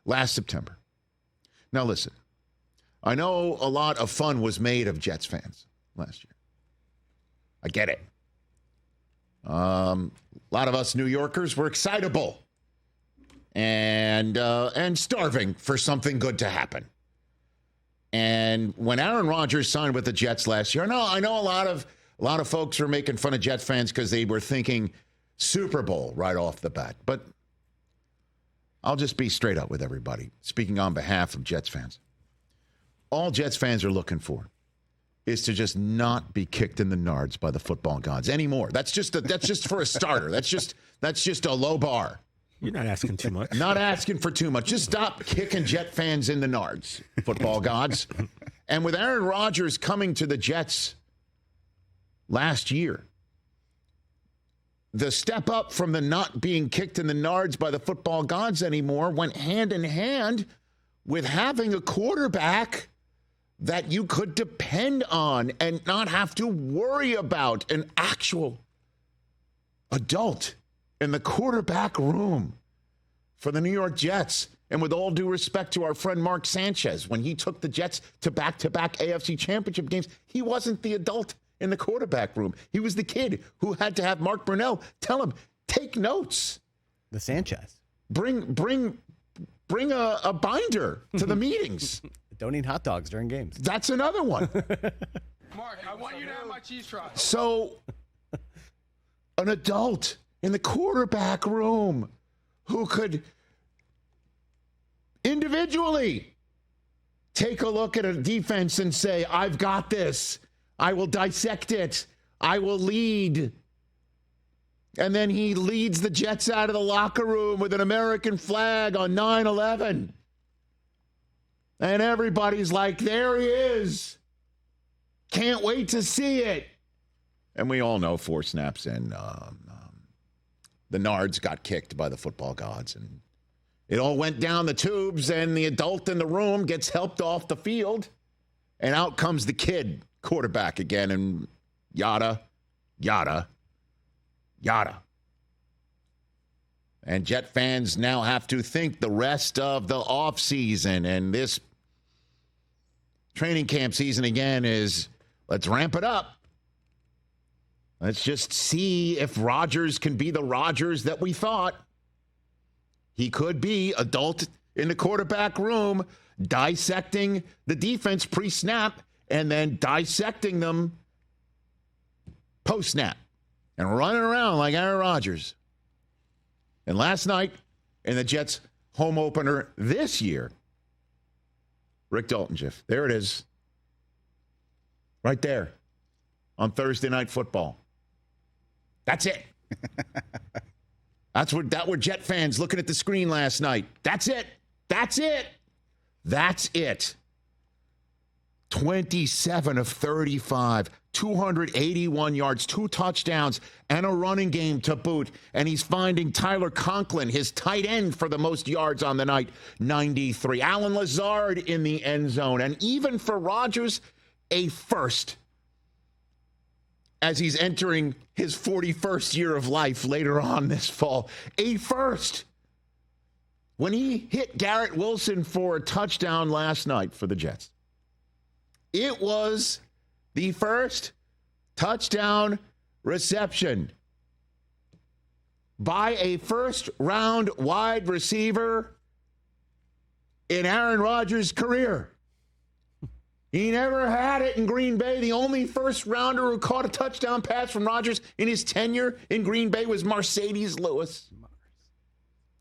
last September. Now, listen, I know a lot of fun was made of Jets fans last year. I get it. A lot of us New Yorkers were excitable and starving for something good to happen. And when Aaron Rodgers signed with the Jets last year, I know a lot of folks were making fun of Jets fans because they were thinking Super Bowl right off the bat. But I'll just be straight up with everybody, speaking on behalf of Jets fans. All Jets fans are looking for is to just not be kicked in the nards by the football gods anymore. That's just for a starter. That's just a low bar. You're not asking too much. Not asking for too much. Just stop kicking Jet fans in the nards, football gods. And with Aaron Rodgers coming to the Jets last year, the step up from the not being kicked in the nards by the football gods anymore went hand in hand with having a quarterback that you could depend on and not have to worry about, an actual adult in the quarterback room for the New York Jets. And with all due respect to our friend Mark Sanchez, when he took the Jets to back-to-back AFC Championship games, he wasn't the adult in the quarterback room. He was the kid who had to have Mark Brunell tell him, take notes. The Sanchez. Bring a binder to the meetings. Don't eat hot dogs during games. That's another one. Mark, I want you to have my cheese fries. So, an adult in the quarterback room who could individually take a look at a defense and say, I've got this. I will dissect it. I will lead. And then he leads the Jets out of the locker room with an American flag on 9/11. And everybody's like, there he is. Can't wait to see it. And we all know 4 snaps in, the Nards got kicked by the football gods. And it all went down the tubes, and the adult in the room gets helped off the field. And out comes the kid quarterback again, and yada, yada, yada. And Jet fans now have to think the rest of the offseason and this training camp season again is, let's ramp it up. Let's just see if Rodgers can be the Rodgers that we thought. He could be adult in the quarterback room, dissecting the defense pre-snap and then dissecting them post-snap and running around like Aaron Rodgers. And last night in the Jets home opener this year, Rick Dalton-Jiff, there it is. Right there on Thursday Night Football. That's it. That were Jet fans looking at the screen last night. That's it. That's it. That's it. 27 of 35, 281 yards, 2 touchdowns, and a running game to boot. And he's finding Tyler Conklin, his tight end, for the most yards on the night, 93. Alan Lazard in the end zone. And even for Rodgers, a first, as he's entering his 41st year of life later on this fall. A first. When he hit Garrett Wilson for a touchdown last night for the Jets, it was the first touchdown reception by a first-round wide receiver in Aaron Rodgers' career. He never had it in Green Bay. The only first-rounder who caught a touchdown pass from Rodgers in his tenure in Green Bay was Mercedes Lewis.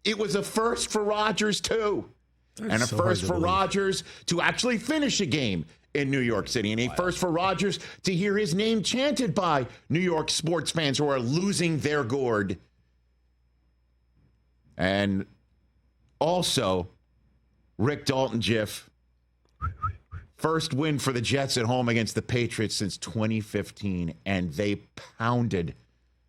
It was a first for Rodgers, too. And a first for Rodgers to actually finish a game in New York City. And a first for Rodgers to hear his name chanted by New York sports fans who are losing their gourd. And also, Rick Dalton-Jiff, first win for the Jets at home against the Patriots since 2015. And they pounded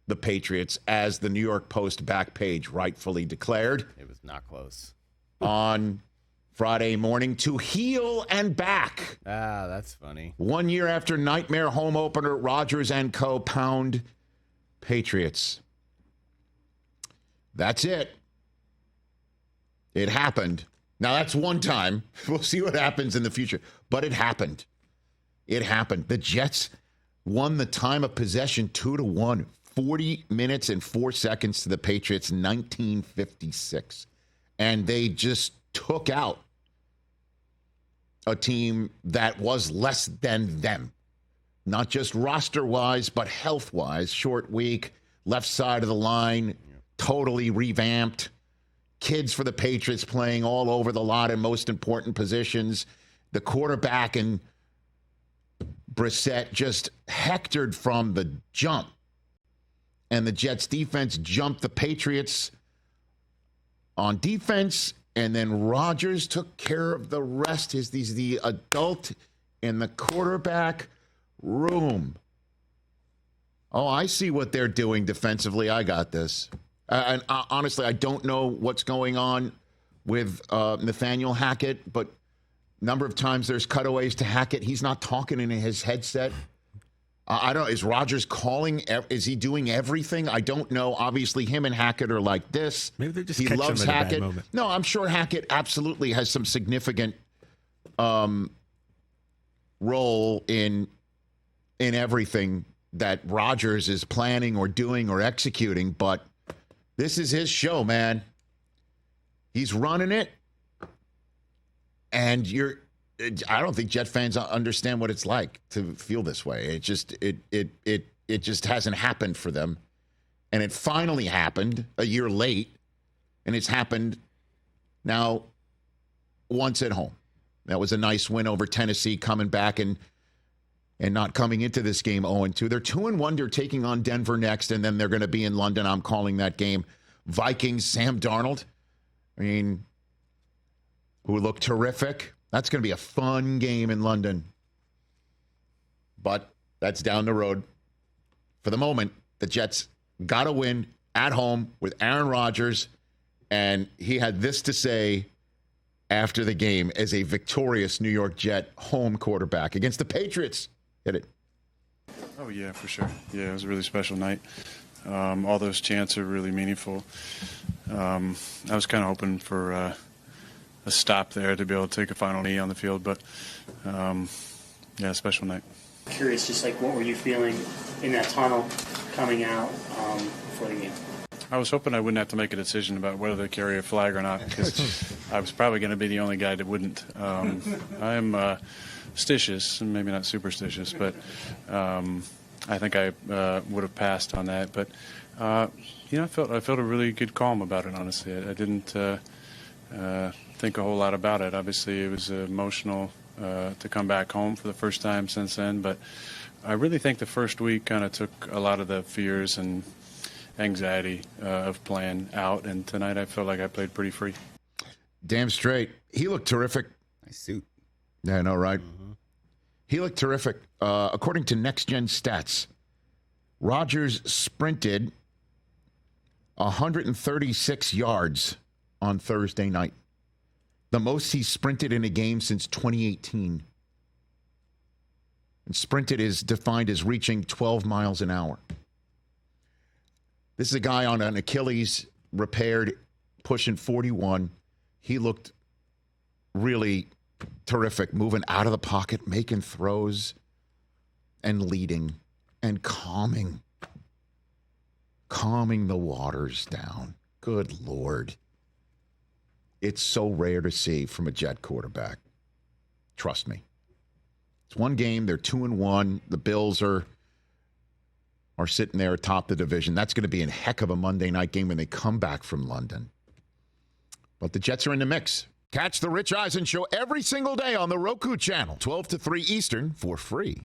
the Patriots, as the New York Post back page rightfully declared. It was not close. On Friday morning to heel and back. Ah, that's funny. 1 year after nightmare home opener, Rodgers and co. pound Patriots. That's it. It happened. Now, that's one time. We'll see what happens in the future. But it happened. It happened. The Jets won the time of possession 2-1. 40 minutes and 4 seconds to the Patriots, 1956. And they just took out a team that was less than them. Not just roster-wise, but health-wise. Short week, left side of the line, totally revamped. Kids for the Patriots playing all over the lot in most important positions. The quarterback and Brissett just hectored from the jump. And the Jets defense jumped the Patriots on defense. And then Rodgers took care of the rest. He's the adult in the quarterback room. Oh, I see what they're doing defensively. I got this. And honestly, I don't know what's going on with Nathaniel Hackett, but number of times there's cutaways to Hackett. He's not talking in his headset. I don't know. Is Rodgers calling? Is he doing everything? I don't know. Obviously, him and Hackett are like this. Maybe they're just he catching loves him at a bad Hackett. moment. No, I'm sure Hackett absolutely has some significant role in everything that Rodgers is planning or doing or executing. But this is his show, man. He's running it, and I don't think Jet fans understand what it's like to feel this way. It just hasn't happened for them. And it finally happened a year late, and it's happened now once at home. That was a nice win over Tennessee, coming back and not coming into this game 0-2. They're 2-1. They're taking on Denver next, and then they're going to be in London. I'm calling that game. Vikings, Sam Darnold, who looked terrific. That's going to be a fun game in London. But that's down the road. For the moment, the Jets got to win at home with Aaron Rodgers. And he had this to say after the game as a victorious New York Jet home quarterback against the Patriots. Hit it. Oh, yeah, for sure. Yeah, it was a really special night. All those chants are really meaningful. I was kind of hoping for a stop there to be able to take a final knee on the field, but yeah, special night. Curious, just like what were you feeling in that tunnel coming out before the game? I was hoping I wouldn't have to make a decision about whether to carry a flag or not, because I was probably going to be the only guy that wouldn't. I am stitious, and maybe not superstitious, but I think I would have passed on that. But I felt a really good calm about it. Honestly, I didn't think a whole lot about it. Obviously, it was emotional to come back home for the first time since then. But I really think the first week kind of took a lot of the fears and anxiety of playing out. And tonight, I felt like I played pretty free. Damn straight. He looked terrific. Nice suit. Yeah, I know, right? Mm-hmm. He looked terrific. According to Next Gen Stats, Rodgers sprinted 136 yards on Thursday night. The most he's sprinted in a game since 2018. And sprinted is defined as reaching 12 miles an hour. This is a guy on an Achilles repaired, pushing 41. He looked really terrific, moving out of the pocket, making throws, and leading and calming the waters down. Good Lord. It's so rare to see from a Jet quarterback. Trust me. It's one game. They're 2-1. The Bills are sitting there atop the division. That's going to be a heck of a Monday night game when they come back from London. But the Jets are in the mix. Catch the Rich Eisen Show every single day on the Roku Channel, 12 to 3 Eastern, for free.